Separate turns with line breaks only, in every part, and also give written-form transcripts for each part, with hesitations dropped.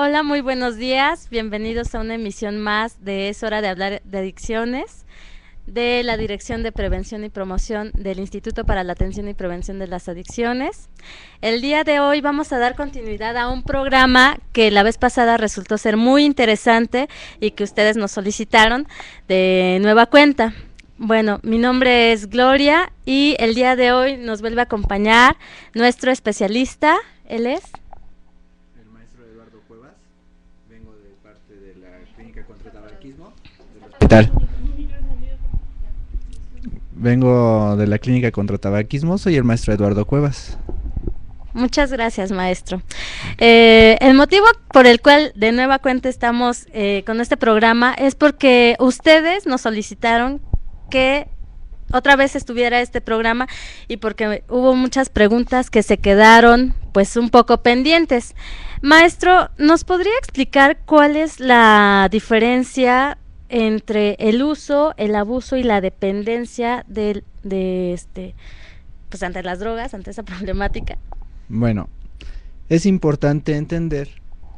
Hola, muy buenos días. Bienvenidos a una emisión más de Es hora de hablar de adicciones de la Dirección de Prevención y Promoción del Instituto para la Atención y Prevención de las Adicciones. El día de hoy vamos a dar continuidad a un programa que la vez pasada resultó ser muy interesante y que ustedes nos solicitaron de nueva cuenta. Bueno, mi nombre es Gloria y el día de hoy nos vuelve a acompañar nuestro especialista. Él es
El maestro Eduardo Cuevas. Vengo de parte de la Clínica contra el Tabaquismo del hospital. Vengo de la Clínica contra Tabaquismo, soy el maestro Eduardo Cuevas.
Muchas gracias, maestro. El motivo por el cual de nueva cuenta estamos con este programa es porque ustedes nos solicitaron que otra vez estuviera este programa y porque hubo muchas preguntas que se quedaron pues un poco pendientes. Maestro, ¿nos podría explicar cuál es la diferencia entre el uso, el abuso y la dependencia pues ante las drogas, ante esa problemática?
Bueno, es importante entender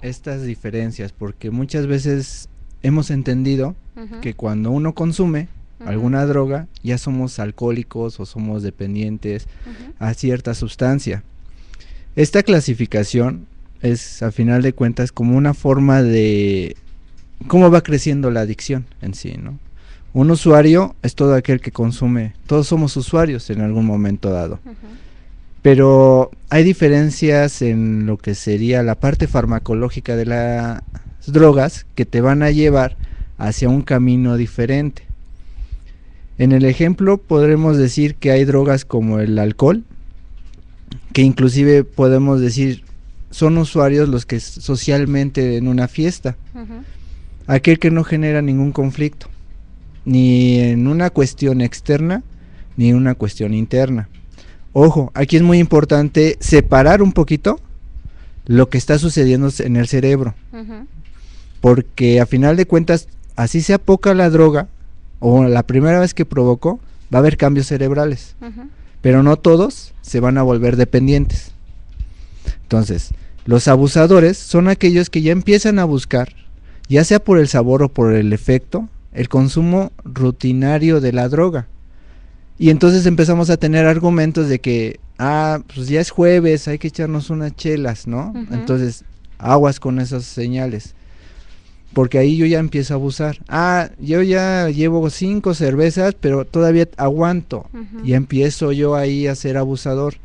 estas diferencias porque muchas veces hemos entendido que cuando uno consume alguna droga ya somos alcohólicos o somos dependientes a cierta sustancia. Esta clasificación es, a final de cuentas, como una forma de cómo va creciendo la adicción en sí, ¿no? Un usuario es todo aquel que consume, todos somos usuarios en algún momento dado. Pero hay diferencias en lo que sería la parte farmacológica de las drogas que te van a llevar hacia un camino diferente. En el ejemplo podremos decir que hay drogas como el alcohol, que inclusive podemos decir son usuarios los que socialmente en una fiesta, aquel que no genera ningún conflicto, ni en una cuestión externa, ni en una cuestión interna. Ojo, aquí es muy importante separar un poquito lo que está sucediendo en el cerebro, porque a final de cuentas, así sea poca la droga, o la primera vez que provocó, va a haber cambios cerebrales, pero no todos se van a volver dependientes. Entonces, los abusadores son aquellos que ya empiezan a buscar, ya sea por el sabor o por el efecto, el consumo rutinario de la droga. Y entonces empezamos a tener argumentos de que, pues ya es jueves, hay que echarnos unas chelas, ¿no? Entonces, aguas con esas señales. Porque ahí yo ya empiezo a abusar. Yo ya llevo 5 cervezas, pero todavía aguanto. Y empiezo yo ahí a ser abusador.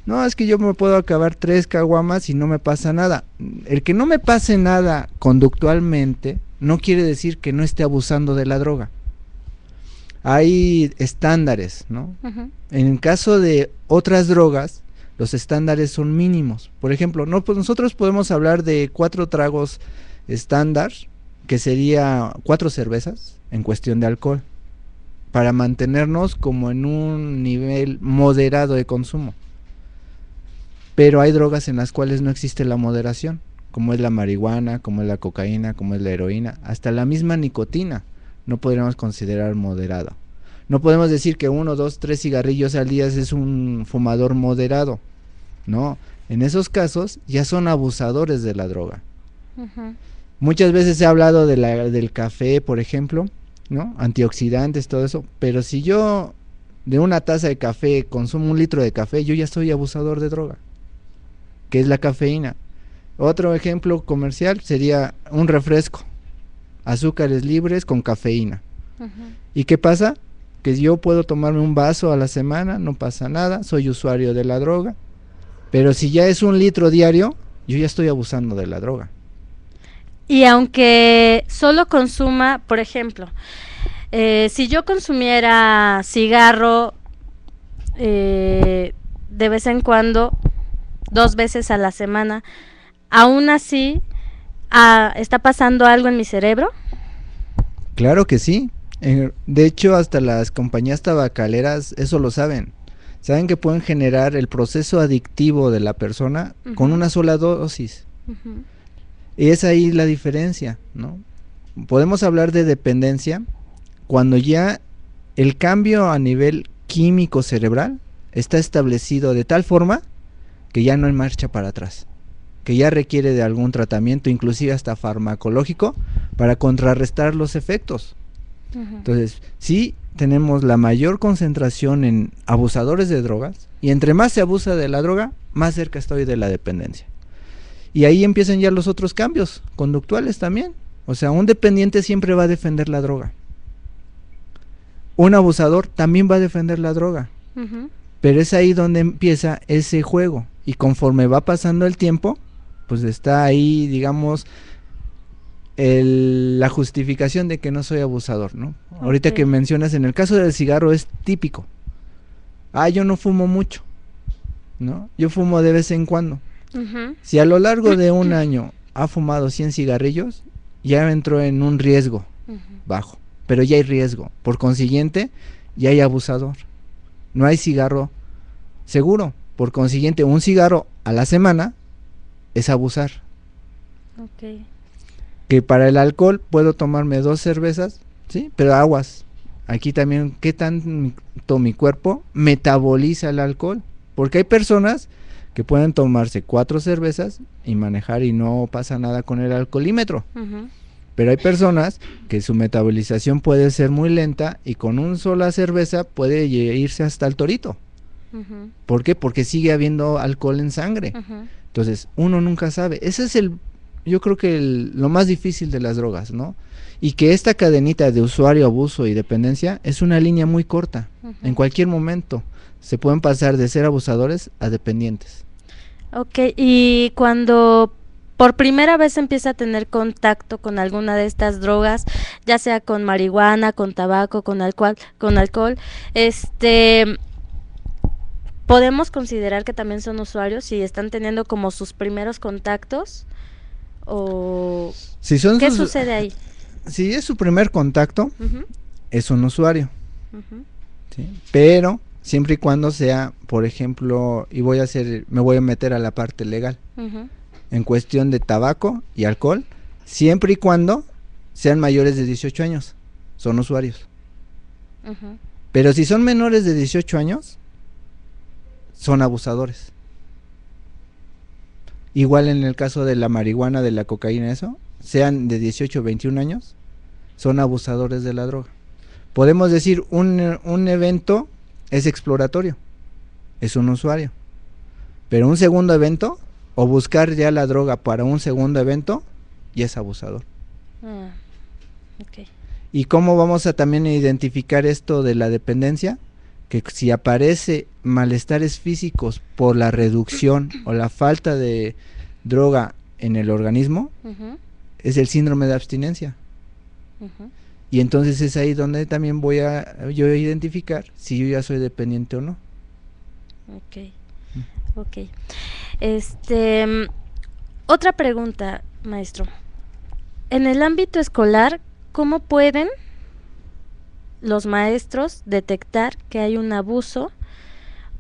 No, es que yo me puedo acabar 3 caguamas y no me pasa nada. El que no me pase nada conductualmente, no quiere decir que no esté abusando de la droga. Hay estándares, ¿no? En el caso de otras drogas, los estándares son mínimos. Por ejemplo, pues nosotros podemos hablar de 4 tragos estándar, que sería 4 cervezas en cuestión de alcohol, para mantenernos como en un nivel moderado de consumo. Pero hay drogas en las cuales no existe la moderación, como es la marihuana, como es la cocaína, como es la heroína, hasta la misma nicotina no podríamos considerar moderado. No podemos decir que 1, 2, 3 cigarrillos al día es un fumador moderado. No, en esos casos ya son abusadores de la droga. Muchas veces se ha hablado del café, por ejemplo, ¿no? Antioxidantes, todo eso, pero si yo de una taza de café consumo 1 litro de café, yo ya soy abusador de droga, que es la cafeína. Otro ejemplo comercial sería un refresco, azúcares libres con cafeína. ¿Y qué pasa? Que yo puedo tomarme un vaso a la semana, no pasa nada, soy usuario de la droga, pero si ya es 1 litro diario, yo ya estoy abusando de la droga.
Y aunque solo consuma, por ejemplo, si yo consumiera cigarro de vez en cuando, 2 veces a la semana, aún así, ¿está pasando algo en mi cerebro?
Claro que sí. De hecho, hasta las compañías tabacaleras eso lo saben. Saben que pueden generar el proceso adictivo de la persona con una sola dosis. Y es ahí la diferencia, ¿no? Podemos hablar de dependencia cuando ya el cambio a nivel químico cerebral está establecido de tal forma que ya no hay marcha para atrás, que ya requiere de algún tratamiento, inclusive hasta farmacológico, para contrarrestar los efectos. Entonces, sí tenemos la mayor concentración en abusadores de drogas, y entre más se abusa de la droga, más cerca estoy de la dependencia. Y ahí empiezan ya los otros cambios conductuales también. O sea, un dependiente siempre va a defender la droga. Un abusador también va a defender la droga. Pero es ahí donde empieza ese juego. Y conforme va pasando el tiempo, pues está ahí, digamos, la justificación de que no soy abusador, ¿no? Ahorita que mencionas, en el caso del cigarro es típico. Yo no fumo mucho, ¿no? Yo fumo de vez en cuando. Si a lo largo de un año ha fumado 100 cigarrillos, ya entró en un riesgo bajo, pero ya hay riesgo. Por consiguiente, ya hay abusador. No hay cigarro seguro. Por consiguiente, un cigarro a la semana es abusar. Que para el alcohol puedo tomarme 2 cervezas, ¿sí? Pero aguas. Aquí también, ¿qué tanto mi cuerpo metaboliza el alcohol? Porque hay personas que pueden tomarse 4 cervezas y manejar y no pasa nada con el alcoholímetro. Pero hay personas que su metabolización puede ser muy lenta y con una sola cerveza puede irse hasta el torito. ¿Por qué? Porque sigue habiendo alcohol en sangre. Entonces, uno nunca sabe. Ese es yo creo que lo más difícil de las drogas, ¿no? Y que esta cadenita de usuario, abuso y dependencia es una línea muy corta. En cualquier momento se pueden pasar de ser abusadores a dependientes.
Y cuando por primera vez empieza a tener contacto con alguna de estas drogas, ya sea con marihuana, con tabaco, con alcohol, ¿podemos considerar que también son usuarios si están teniendo como sus primeros contactos? ¿O qué sucede ahí?
Si es su primer contacto, es un usuario. ¿Sí? Pero siempre y cuando sea, por ejemplo, me voy a meter a la parte legal. En cuestión de tabaco y alcohol, siempre y cuando sean mayores de 18 años, son usuarios. Pero si son menores de 18 años, son abusadores. Igual en el caso de la marihuana, de la cocaína, sean de 18 o 21 años, son abusadores de la droga. Podemos decir, un evento es exploratorio, es un usuario. Pero un segundo evento, o buscar ya la droga para un segundo evento, ya es abusador. ¿Y cómo vamos a también identificar esto de la dependencia? Que si aparece malestares físicos por la reducción o la falta de droga en el organismo, es el síndrome de abstinencia. Y entonces es ahí donde también voy a yo identificar si yo ya soy dependiente o no.
Otra pregunta, maestro. En el ámbito escolar, ¿cómo pueden los maestros detectar que hay un abuso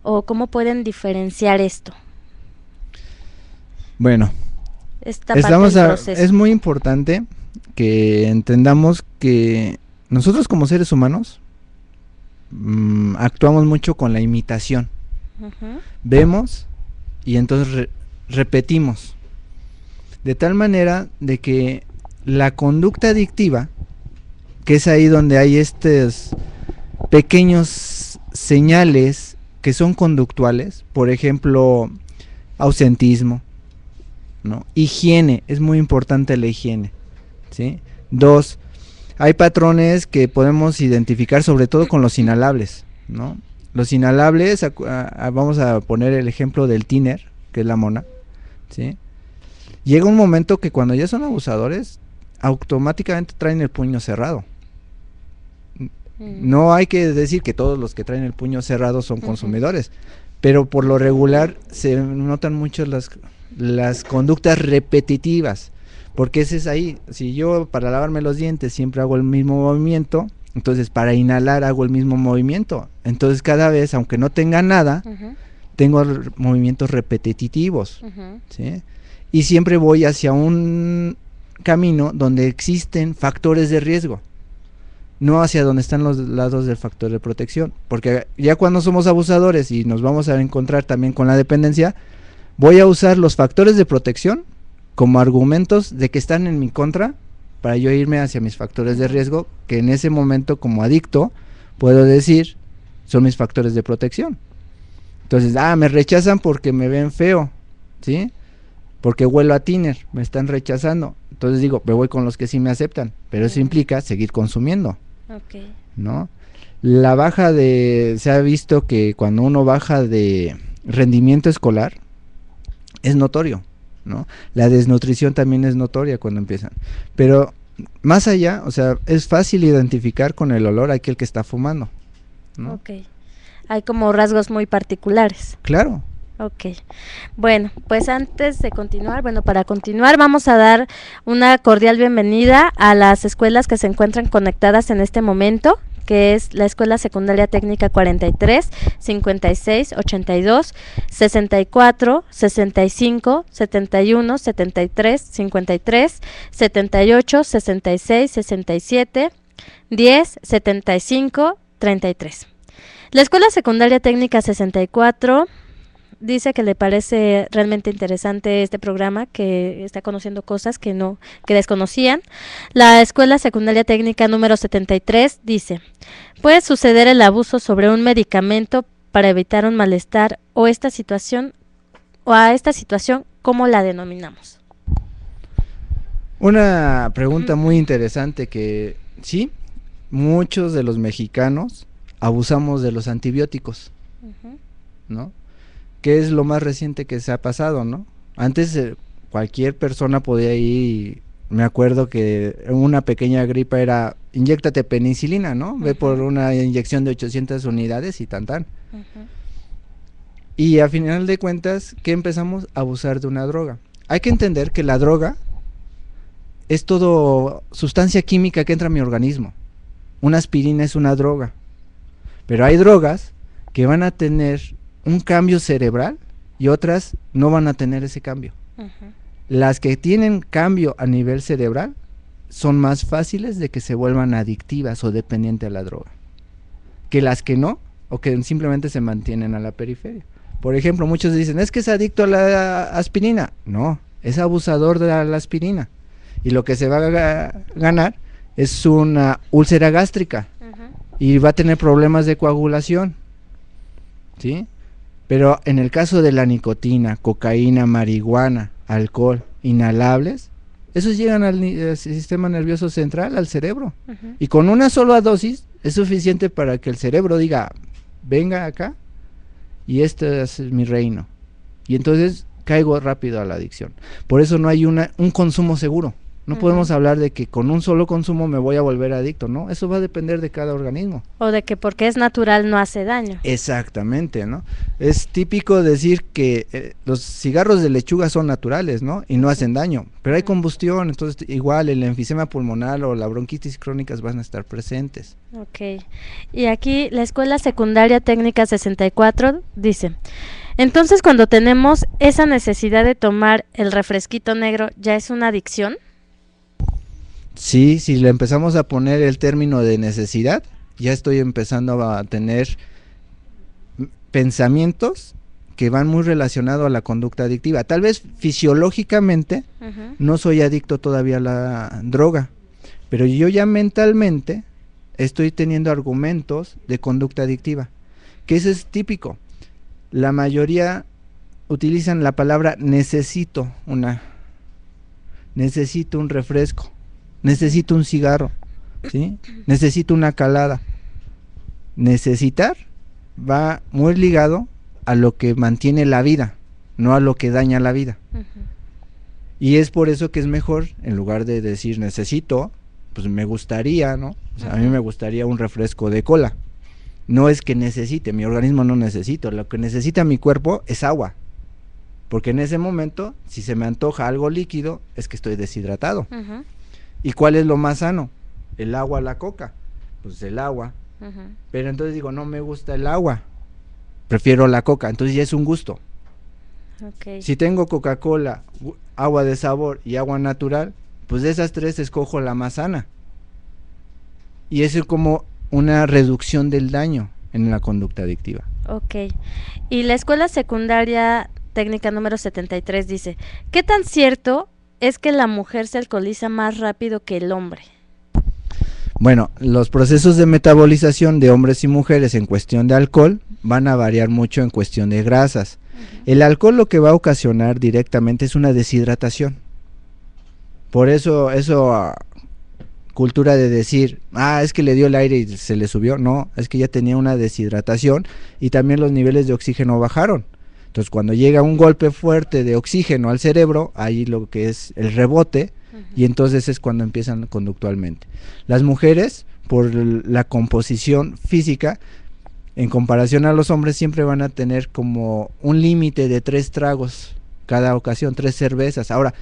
o cómo pueden diferenciar esto?
Bueno, es muy importante que entendamos que nosotros como seres humanos actuamos mucho con la imitación. Vemos y entonces repetimos, de tal manera de que la conducta adictiva, que es ahí donde hay estos pequeños señales que son conductuales, por ejemplo, ausentismo, ¿no? Higiene, es muy importante la higiene, ¿sí? 2, hay patrones que podemos identificar sobre todo con los inhalables, ¿no? Los inhalables, vamos a poner el ejemplo del tiner, que es la mona, ¿sí? Llega un momento que cuando ya son abusadores, automáticamente traen el puño cerrado. No hay que decir que todos los que traen el puño cerrado son consumidores, pero por lo regular se notan mucho las conductas repetitivas, porque ese es ahí. Si yo para lavarme los dientes siempre hago el mismo movimiento, entonces para inhalar hago el mismo movimiento. Entonces cada vez, aunque no tenga nada, tengo movimientos repetitivos, ¿sí? Y siempre voy hacia un camino donde existen factores de riesgo, no hacia donde están los lados del factor de protección, porque ya cuando somos abusadores y nos vamos a encontrar también con la dependencia, voy a usar los factores de protección como argumentos de que están en mi contra para yo irme hacia mis factores de riesgo, que en ese momento como adicto puedo decir son mis factores de protección. Entonces, me rechazan porque me ven feo, ¿sí? Porque huelo a tiner, me están rechazando. Entonces digo, me voy con los que sí me aceptan, pero eso implica seguir consumiendo, ¿no? La baja se ha visto que cuando uno baja de rendimiento escolar, es notorio, ¿no? La desnutrición también es notoria cuando empiezan. Pero más allá, o sea, es fácil identificar con el olor a aquel que está fumando, ¿no?
Ok. Hay como rasgos muy particulares.
Claro.
Ok. Bueno, pues antes de continuar, para continuar vamos a dar una cordial bienvenida a las escuelas que se encuentran conectadas en este momento, que es la Escuela Secundaria Técnica 43, 56, 82, 64, 65, 71, 73, 53, 78, 66, 67, 10, 75, 33. La Escuela Secundaria Técnica 64 dice que le parece realmente interesante este programa, que está conociendo cosas que desconocían. La Escuela Secundaria Técnica número 73 dice: puede suceder el abuso sobre un medicamento para evitar un malestar o a esta situación, ¿cómo la denominamos?
Una pregunta muy interesante que sí, muchos de los mexicanos abusamos de los antibióticos, ¿no? ¿Qué es lo más reciente que se ha pasado, no? Antes cualquier persona podía ir, me acuerdo que una pequeña gripa era, inyéctate penicilina, ¿no? Ve por una inyección de 800 unidades y tan. Y a final de cuentas, ¿qué empezamos? A abusar de una droga. Hay que entender que la droga es todo sustancia química que entra a mi organismo. Una aspirina es una droga. Pero hay drogas que van a tener un cambio cerebral y otras no van a tener ese cambio. Las que tienen cambio a nivel cerebral son más fáciles de que se vuelvan adictivas o dependientes a la droga, que las que no, o que simplemente se mantienen a la periferia. Por ejemplo, muchos dicen, es que es adicto a la aspirina. No, es abusador de la aspirina. Y lo que se va a ganar es una úlcera gástrica. Y va a tener problemas de coagulación, ¿sí? Pero en el caso de la nicotina, cocaína, marihuana, alcohol, inhalables, esos llegan al sistema nervioso central, al cerebro. Y con una sola dosis es suficiente para que el cerebro diga, venga acá y este es mi reino. Y entonces caigo rápido a la adicción. Por eso no hay un consumo seguro. No podemos hablar de que con un solo consumo me voy a volver adicto, ¿no? Eso va a depender de cada organismo.
O de que porque es natural no hace daño.
Exactamente, ¿no? Es típico decir que los cigarros de lechuga son naturales, ¿no? Y no hacen daño, pero hay combustión, entonces igual el enfisema pulmonar o la bronquitis crónicas van a estar presentes.
Ok. Y aquí la Escuela Secundaria Técnica 64 dice: entonces cuando tenemos esa necesidad de tomar el refresquito negro, ¿ya es una adicción?
Sí, si le empezamos a poner el término de necesidad, ya estoy empezando a tener pensamientos que van muy relacionados a la conducta adictiva. Tal vez fisiológicamente no soy adicto todavía a la droga, pero yo ya mentalmente estoy teniendo argumentos de conducta adictiva, que eso es típico. La mayoría utilizan la palabra necesito un refresco. Necesito un cigarro, ¿sí? Necesito una calada. Necesitar va muy ligado a lo que mantiene la vida, no a lo que daña la vida. Y es por eso que es mejor, en lugar de decir necesito, pues me gustaría, ¿no? O sea, a mí me gustaría un refresco de cola. No es que necesite, mi organismo no necesita, lo que necesita mi cuerpo es agua. Porque en ese momento, si se me antoja algo líquido, es que estoy deshidratado. ¿Y cuál es lo más sano? ¿El agua o la coca? Pues el agua. Pero entonces digo, no me gusta el agua, prefiero la coca, entonces ya es un gusto. Si tengo Coca-Cola, agua de sabor y agua natural, pues de esas tres escojo la más sana. Y eso es como una reducción del daño en la conducta adictiva.
Ok. ¿Y la Escuela Secundaria técnica número 73 dice: ¿qué tan cierto es que la mujer se alcoholiza más rápido que el hombre?
Bueno, los procesos de metabolización de hombres y mujeres en cuestión de alcohol van a variar mucho en cuestión de grasas. El alcohol lo que va a ocasionar directamente es una deshidratación. Por eso, cultura de decir, es que le dio el aire y se le subió. No, es que ya tenía una deshidratación y también los niveles de oxígeno bajaron. Entonces, cuando llega un golpe fuerte de oxígeno al cerebro, ahí lo que es el rebote, y entonces es cuando empiezan conductualmente. Las mujeres, por la composición física, en comparación a los hombres, siempre van a tener como un límite de 3 tragos cada ocasión, 3 cervezas. Ahora,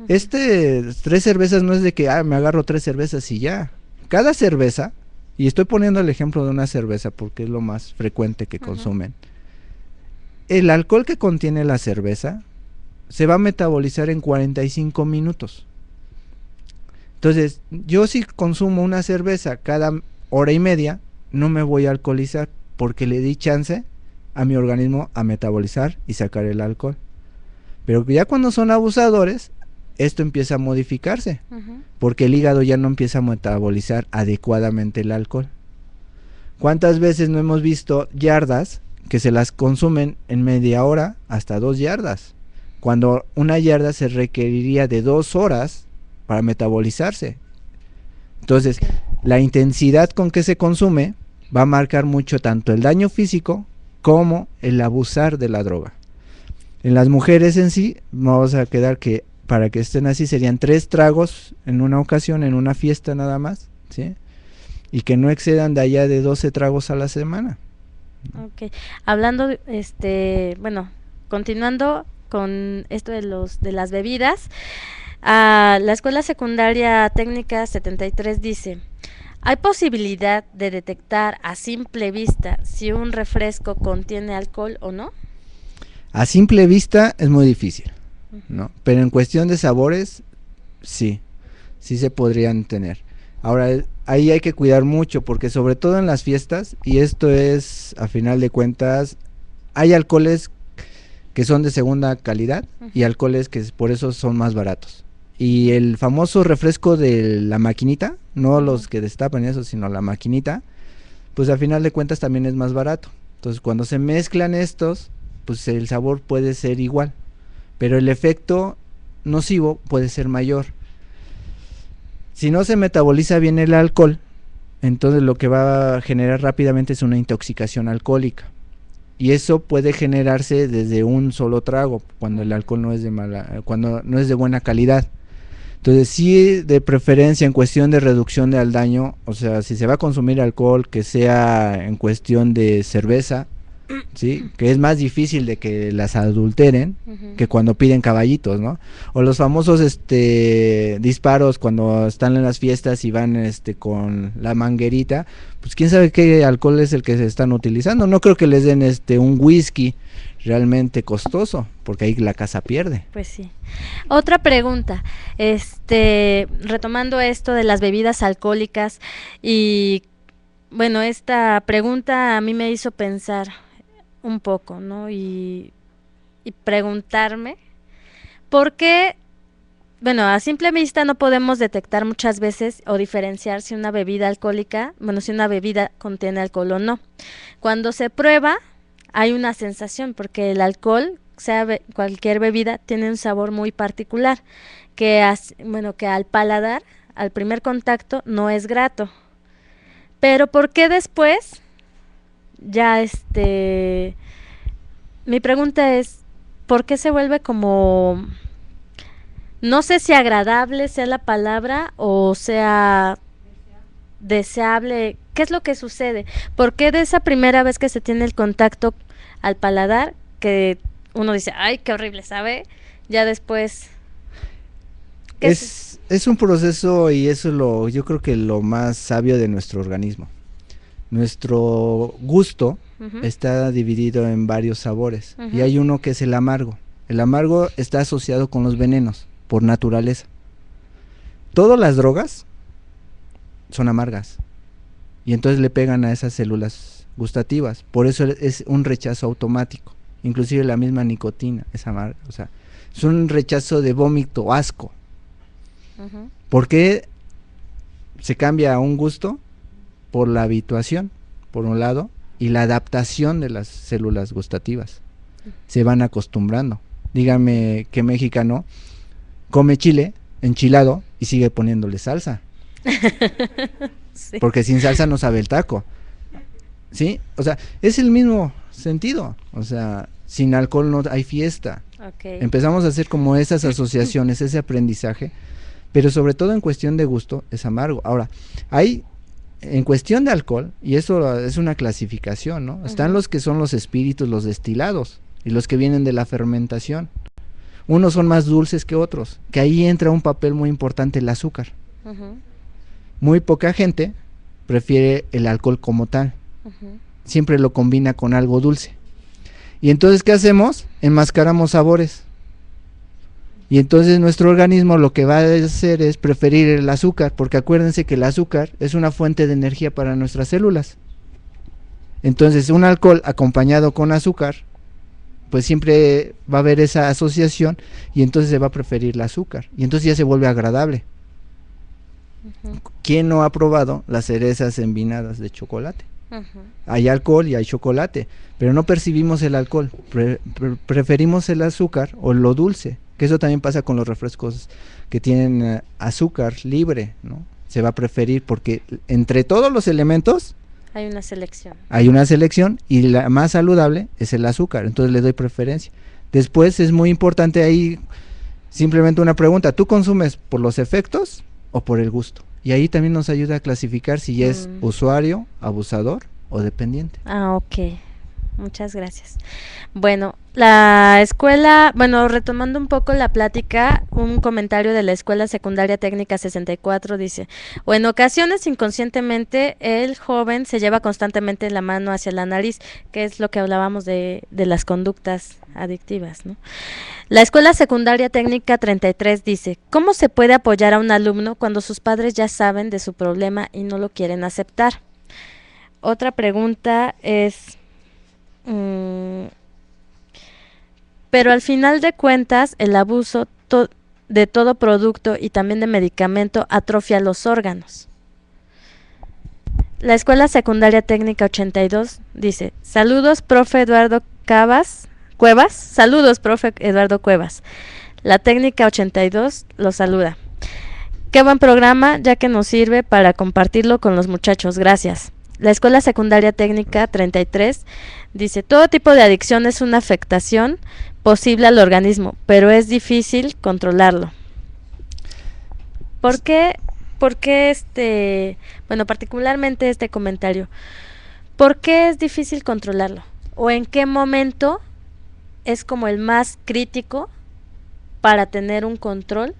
3 cervezas no es de que me agarro 3 cervezas y ya. Cada cerveza, y estoy poniendo el ejemplo de una cerveza porque es lo más frecuente que consumen, el alcohol que contiene la cerveza se va a metabolizar en 45 minutos. Entonces, yo si consumo una cerveza cada hora y media, no me voy a alcoholizar porque le di chance a mi organismo a metabolizar y sacar el alcohol. Pero ya cuando son abusadores, esto empieza a modificarse, porque el hígado ya no empieza a metabolizar adecuadamente el alcohol. ¿Cuántas veces no hemos visto yardas que se las consumen en media hora hasta 2 yardas? Cuando una yarda se requeriría de 2 horas para metabolizarse. Entonces, la intensidad con que se consume va a marcar mucho tanto el daño físico como el abusar de la droga. En las mujeres en sí, vamos a quedar que para que estén así serían 3 tragos en una ocasión, en una fiesta nada más, ¿sí? Y que no excedan de allá de 12 tragos a la semana.
Ok, hablando, bueno, continuando con esto de las bebidas, la Escuela Secundaria Técnica 73 dice: ¿hay posibilidad de detectar a simple vista si un refresco contiene alcohol o no?
A simple vista es muy difícil, ¿no? Pero en cuestión de sabores, sí se podrían tener. Ahora, ahí hay que cuidar mucho porque sobre todo en las fiestas, y esto es a final de cuentas, hay alcoholes que son de segunda calidad y alcoholes que por eso son más baratos. Y el famoso refresco de la maquinita, no los que destapan eso, sino la maquinita, pues a final de cuentas también es más barato. Entonces cuando se mezclan estos, pues el sabor puede ser igual, pero el efecto nocivo puede ser mayor. Si no se metaboliza bien el alcohol, entonces lo que va a generar rápidamente es una intoxicación alcohólica. Y eso puede generarse desde un solo trago, cuando el alcohol no es cuando no es de buena calidad. Entonces sí, de preferencia en cuestión de reducción del daño, o sea, si se va a consumir alcohol, que sea en cuestión de cerveza, ¿sí? Que es más difícil de que las adulteren que cuando piden caballitos, ¿no? O los famosos disparos cuando están en las fiestas y van con la manguerita, pues quién sabe qué alcohol es el que se están utilizando. No creo que les den un whisky realmente costoso, porque ahí la casa pierde.
Pues sí. Otra pregunta, retomando esto de las bebidas alcohólicas, y bueno, esta pregunta a mí me hizo pensar un poco, ¿no? Y preguntarme por qué, bueno, a simple vista no podemos detectar muchas veces o diferenciar si una bebida alcohólica, bueno, si una bebida contiene alcohol o no. Cuando se prueba, hay una sensación, porque el alcohol, sea cualquier bebida, tiene un sabor muy particular, que al paladar, al primer contacto, no es grato. Pero ¿por qué después? Ya mi pregunta es, ¿por qué se vuelve como, no sé si agradable sea la palabra o sea deseable? ¿Qué es lo que sucede? ¿Por qué de esa primera vez que se tiene el contacto al paladar, que uno dice, ay, qué horrible, ¿sabe? Ya después...
Es un proceso, y eso es yo creo que lo más sabio de nuestro organismo. Nuestro gusto está dividido en varios sabores, y hay uno que es el amargo. El amargo está asociado con los venenos, por naturaleza. Todas las drogas son amargas, y entonces le pegan a esas células gustativas, por eso es un rechazo automático. inclusive la misma nicotina es amarga, o sea, es un rechazo de vómito, asco. ¿Por qué se cambia a un gusto? Por la habituación, por un lado, y la adaptación de las células gustativas. Se van acostumbrando. Dígame que mexicano come chile enchilado y sigue poniéndole salsa. Sí. Porque sin salsa no sabe el taco. ¿Sí? O sea, es el mismo sentido. O sea, sin alcohol no hay fiesta. Okay. Empezamos a hacer como esas asociaciones, ese aprendizaje, pero sobre todo en cuestión de gusto es amargo. Ahora, hay en cuestión de alcohol, y eso es una clasificación, ¿no? Están los que son los espíritus, los destilados, y los que vienen de la fermentación. Unos son más dulces que otros, que ahí entra un papel muy importante el azúcar. Muy poca gente prefiere el alcohol como tal. Siempre lo combina con algo dulce. Y entonces, ¿qué hacemos? Enmascaramos sabores. Y entonces nuestro organismo lo que va a hacer es preferir el azúcar, porque acuérdense que el azúcar es una fuente de energía para nuestras células. Entonces, un alcohol acompañado con azúcar, pues siempre va a haber esa asociación y entonces se va a preferir el azúcar. Y entonces ya se vuelve agradable. ¿Quién no ha probado las cerezas envinadas de chocolate? Hay alcohol y hay chocolate, pero no percibimos el alcohol, preferimos el azúcar o lo dulce, que eso también pasa con los refrescos que tienen azúcar libre, ¿no? Se va a preferir porque entre todos los elementos
hay una selección.
Hay una selección y la más saludable es el azúcar, entonces le doy preferencia. Después es muy importante ahí simplemente una pregunta, ¿tú consumes por los efectos o por el gusto? Y ahí también nos ayuda a clasificar si ya es usuario, abusador o dependiente.
Ok, muchas gracias. Bueno, la escuela, retomando un poco la plática, un comentario de la Escuela Secundaria Técnica 64 dice, o en ocasiones inconscientemente el joven se lleva constantemente la mano hacia la nariz, que es lo que hablábamos de las conductas adictivas, ¿no? La Escuela Secundaria Técnica 33 dice, ¿cómo se puede apoyar a un alumno cuando sus padres ya saben de su problema y no lo quieren aceptar? Otra pregunta es, pero al final de cuentas el abuso de todo producto y también de medicamento atrofia los órganos. La Escuela Secundaria Técnica 82 dice, saludos, profe Eduardo Cuevas, saludos, profe Eduardo Cuevas. La técnica 82 lo saluda. Qué buen programa, ya que nos sirve para compartirlo con los muchachos, gracias. La Escuela Secundaria Técnica 33 dice, todo tipo de adicción es una afectación posible al organismo, pero es difícil controlarlo. ¿Por qué particularmente este comentario? ¿Por qué es difícil controlarlo? ¿O en qué momento es como el más crítico para tener un control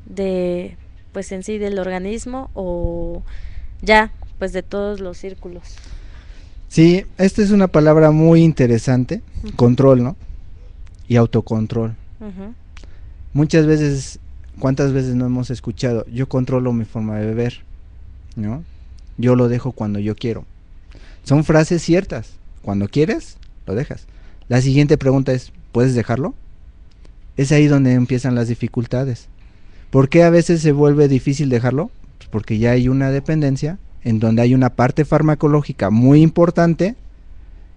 de, pues en sí, del organismo o ya, pues de todos los círculos?
Sí, esta es una palabra muy interesante, control, ¿no? Y autocontrol. Muchas veces, ¿cuántas veces no hemos escuchado? Yo controlo mi forma de beber, ¿no? Yo lo dejo cuando yo quiero. Son frases ciertas. Cuando quieres, lo dejas. La siguiente pregunta es, ¿puedes dejarlo? Es ahí donde empiezan las dificultades. ¿Por qué a veces se vuelve difícil dejarlo? Pues porque ya hay una dependencia en donde hay una parte farmacológica muy importante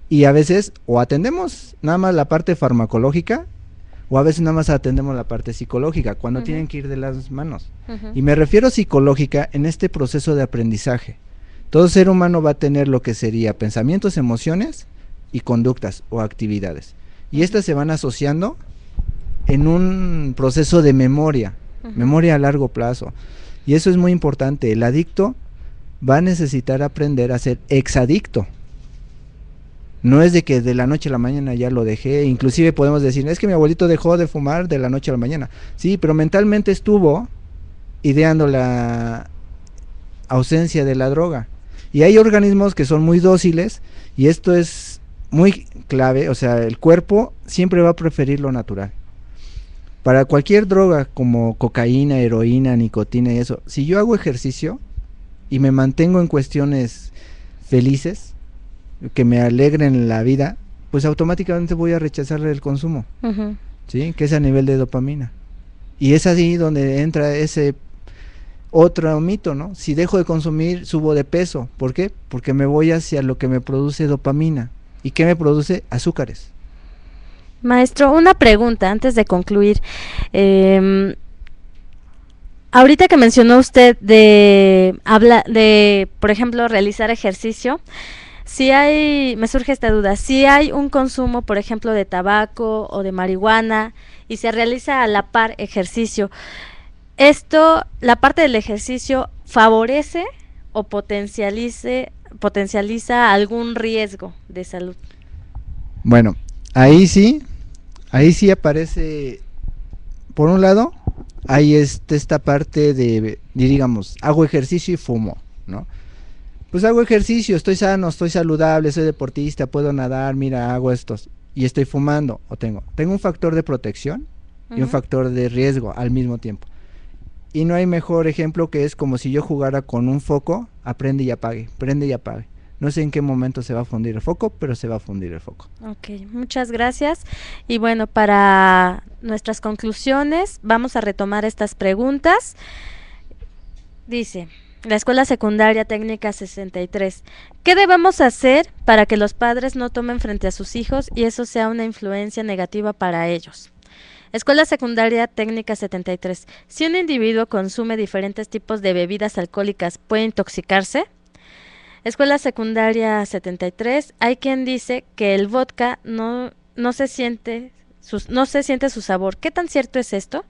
y a veces o atendemos nada más la parte farmacológica o a veces nada más atendemos la parte psicológica, cuando tienen que ir de las manos. Y me refiero psicológica en este proceso de aprendizaje. Todo ser humano va a tener lo que sería pensamientos, emociones y conductas o actividades. Y estas se van asociando en un proceso de memoria, memoria a largo plazo. Y eso es muy importante. El adicto va a necesitar aprender a ser exadicto. No es de que de la noche a la mañana ya lo dejé, inclusive podemos decir, es que mi abuelito dejó de fumar de la noche a la mañana. Sí, pero mentalmente estuvo ideando la ausencia de la droga. Y hay organismos que son muy dóciles y esto es muy clave, o sea, el cuerpo siempre va a preferir lo natural. Para cualquier droga como cocaína, heroína, nicotina y eso, si yo hago ejercicio y me mantengo en cuestiones felices, que me alegren la vida, pues automáticamente voy a rechazarle el consumo, ¿sí? Que es a nivel de dopamina. Y es así donde entra ese otro mito, ¿no? Si dejo de consumir, subo de peso. ¿Por qué? Porque me voy hacia lo que me produce dopamina. ¿Y qué me produce? Azúcares.
Maestro, una pregunta antes de concluir. Ahorita que mencionó usted de por ejemplo, realizar ejercicio, me surge esta duda, si hay un consumo, por ejemplo, de tabaco o de marihuana y se realiza a la par ejercicio, la parte del ejercicio favorece o potencializa algún riesgo de salud.
Bueno, ahí sí aparece, por un lado, hay esta parte de, digamos, hago ejercicio y fumo, ¿no? Pues hago ejercicio, estoy sano, estoy saludable, soy deportista, puedo nadar, mira, hago estos, y estoy fumando, o tengo un factor de protección y un factor de riesgo al mismo tiempo. Y no hay mejor ejemplo que es como si yo jugara con un foco, prende y apague. No sé en qué momento se va a fundir el foco, pero se va a fundir el foco.
Ok, muchas gracias. Y bueno, para nuestras conclusiones, vamos a retomar estas preguntas. Dice, la Escuela Secundaria Técnica 63, ¿qué debemos hacer para que los padres no tomen frente a sus hijos y eso sea una influencia negativa para ellos? Escuela Secundaria Técnica 73, si un individuo consume diferentes tipos de bebidas alcohólicas, ¿puede intoxicarse? Escuela Secundaria 73, hay quien dice que el vodka no se siente su sabor. ¿Qué tan cierto es esto?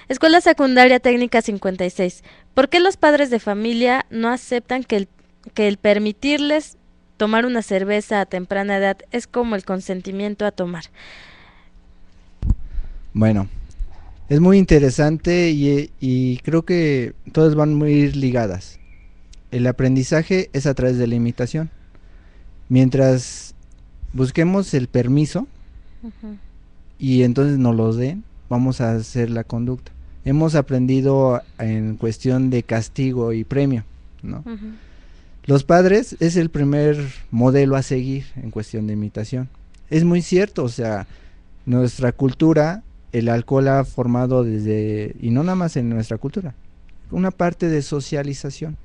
Escuela Secundaria Técnica 56, ¿por qué los padres de familia no aceptan que el permitirles tomar una cerveza a temprana edad es como el consentimiento a tomar?
Bueno, es muy interesante y creo que todas van muy ligadas. El aprendizaje es a través de la imitación. Mientras busquemos el permiso y entonces nos lo den, vamos a hacer la conducta. Hemos aprendido en cuestión de castigo y premio, ¿no? Los padres es el primer modelo a seguir en cuestión de imitación. Es muy cierto, o sea, nuestra cultura, el alcohol ha formado desde, y no nada más en nuestra cultura, una parte de socialización.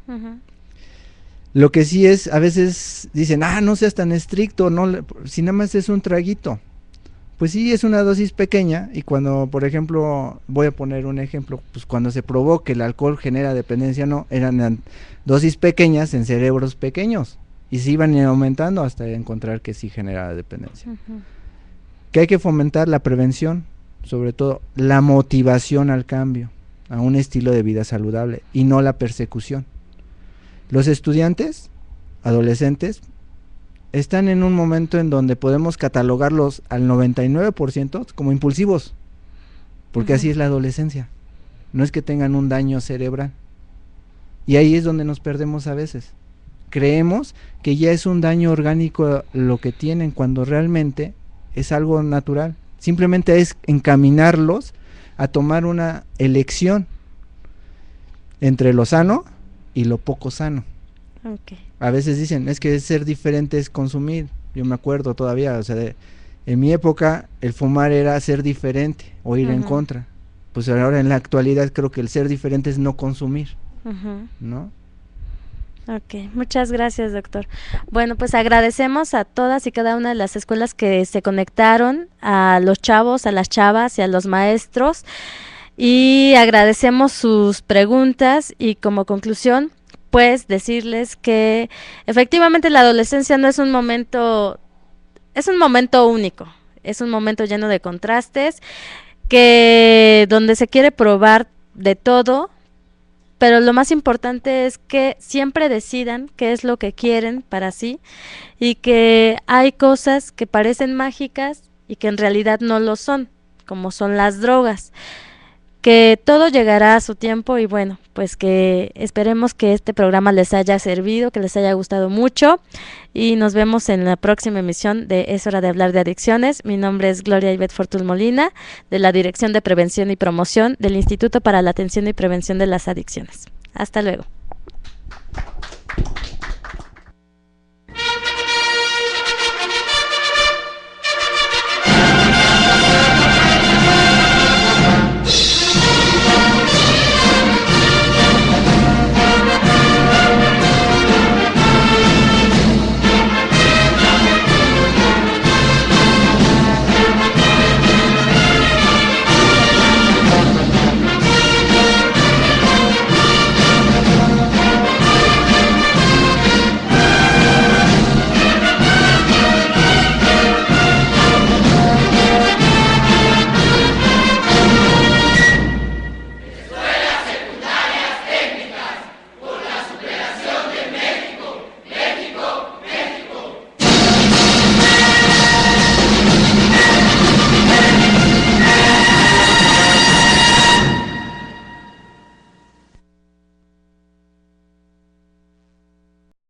Lo que sí es, a veces dicen, no seas tan estricto, si nada más es un traguito. Pues sí, es una dosis pequeña y cuando, por ejemplo, voy a poner un ejemplo, pues cuando se probó que el alcohol genera dependencia, eran dosis pequeñas en cerebros pequeños y se iban aumentando hasta encontrar que sí genera dependencia. Que hay que fomentar la prevención, sobre todo la motivación al cambio, a un estilo de vida saludable y no la persecución. Los estudiantes, adolescentes, están en un momento en donde podemos catalogarlos al 99% como impulsivos, porque así es la adolescencia, no es que tengan un daño cerebral, y ahí es donde nos perdemos a veces, creemos que ya es un daño orgánico lo que tienen, cuando realmente es algo natural, simplemente es encaminarlos a tomar una elección entre lo sano y lo poco sano. A veces dicen, es que ser diferente es consumir. Yo me acuerdo todavía, o sea, en mi época el fumar era ser diferente o ir en contra. Pues ahora en la actualidad creo que el ser diferente es no consumir, ¿no?
Ok, muchas gracias, doctor. Bueno, pues agradecemos a todas y cada una de las escuelas que se conectaron, a los chavos, a las chavas y a los maestros, y agradecemos sus preguntas y como conclusión, pues decirles que efectivamente la adolescencia no es un momento, es un momento único, es un momento lleno de contrastes, que donde se quiere probar de todo, pero lo más importante es que siempre decidan qué es lo que quieren para sí y que hay cosas que parecen mágicas y que en realidad no lo son, como son las drogas. Que todo llegará a su tiempo y bueno, pues que esperemos que este programa les haya servido, que les haya gustado mucho y nos vemos en la próxima emisión de Es Hora de Hablar de Adicciones. Mi nombre es Gloria Ivette Fortul Molina, de la Dirección de Prevención y Promoción del Instituto para la Atención y Prevención de las Adicciones. Hasta luego.